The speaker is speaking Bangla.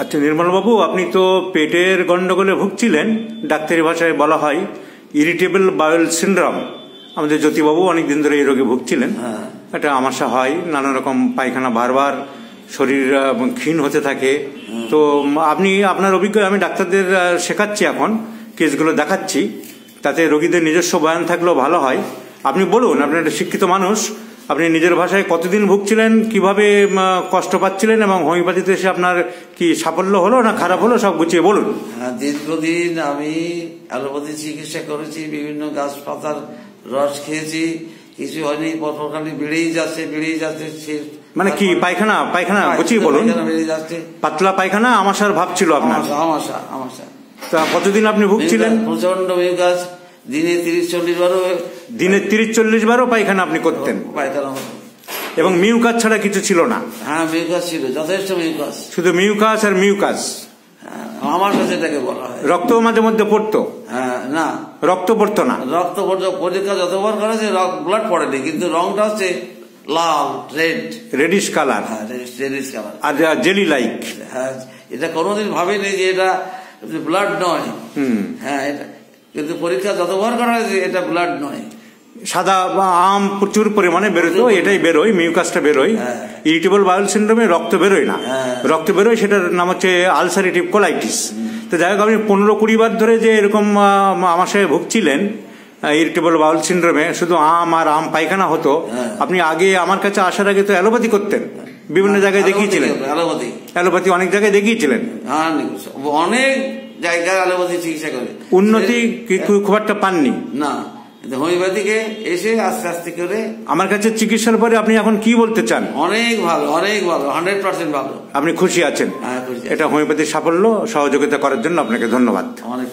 আচ্ছা নির্মলবাবু, আপনি তো পেটের গন্ডগোলে ভুগছিলেন, ডাক্তারি ভাষায় বলা হয় ইরিটেবল বাউল সিনড্রোম। আমাদের জ্যোতিবাবু অনেকদিন ধরে এই রোগে ভুগছিলেন। এটা আমাশা হয়, নানা রকম পায়খানা বারবার, শরীর ক্ষীণ হতে থাকে। তো আপনি আপনার অভিজ্ঞতা, আমি ডাক্তারদের শেখাচ্ছি এখন, কেসগুলো দেখাচ্ছি, তাতে রোগীদের নিজস্ব বয়ান থাকলেও ভালো হয়। আপনি বলুন, আপনি একটা শিক্ষিত মানুষ, আপনি নিজের ভাষায় কতদিন ভুগছিলেন, কিভাবে কষ্ট পাচ্ছিলেন, এবং হোমিওপ্যাথিতে এসে আপনার কি সাফল্য হলো না খারাপ হলো, সব গুছিয়ে বলুন। দীর্ঘদিন আমি অ্যালোপ্যাথি চিকিৎসা করেছি, বিভিন্ন গাছপাতার রস খেয়েছি, কিছু হয়নি, পরপরখালি বেড়েই যাচ্ছে। মানে কি পায়খানা পায়খানা গুছিয়ে বলুন। বেড়ে যাচ্ছে, পাতলা পায়খানা, আমাশার ভাব ছিল আপনার? আমাশা। তা কতদিন আপনি ভুগছিলেন? প্রচন্ড মিউকাস, দিনে 30-40 বারও। দিনে 30-40 বারও পায়খানা আপনি করতেন? পায়খানা হতো। এবং মিউকাস ছাড়া কিছু ছিল না? হ্যাঁ, মিউকাস ছিল, যথেষ্ট মিউকাস। শুধু মিউকাস আর মিউকাস? আমার কাছে এটাকে বলা হয়। রক্ত মাঝে মধ্যে পড়তো? না, রক্ত পড়তো না। রক্ত পড়তো, পরীক্ষা যতবার করেছে ব্লাড পড়েনি, কিন্তু রংটা হচ্ছে লাল, রেডিশ কালার। হ্যাঁ, রেডিশ কালার, আর জেলি লাইক। হ্যাঁ, এটা কোনোদিন ভাবিনি যে এটা ব্লাড নয়। হ্যাঁ, এটা কিন্তু পরীক্ষা যতবার করা হয়েছে এটা ব্লাড নয়। সাদা আম প্রচুর পরিমাণে বেরোতো, এটাই বেরোয়, মিউকাসটা বেরোয়। ইরিটেবল বাউল সিনড্রোমে রক্ত বেরোয় না, রক্ত বেরোয়, সেটার নাম হচ্ছে আলসারেটিভ কোলাইটিস। তো যাই হোক, আপনি 15-20 বার ধরে যে এরকম আমাশায় ভুগছিলেন ইরিটেবল বাউল সিনড্রোমে, শুধু আম আর আম পায়খানা হতো, আপনি আগে আমার কাছে আসার আগে তো অ্যালোপ্যাথি করতেন, বিভিন্ন জায়গায় দেখিয়েছিলেন? অ্যালোপ্যাথি অনেক জায়গায় দেখিয়েছিলেন? অনেক জায়গায় অ্যালোপ্যাথি চিকিৎসা করে, উন্নতি খুব একটা পাননি না। হোমিওপ্যাথিকে এসে আস্তে আস্তে করে আমার কাছে চিকিৎসার পরে আপনি এখন কি বলতে চান? অনেক ভালো, অনেক ভালো, 100% ভালো। আপনি খুশি আছেন? হ্যাঁ, খুশি। এটা হোমিওপ্যাথির সাফল্য, সহযোগিতা করার জন্য আপনাকে ধন্যবাদ। অনেক।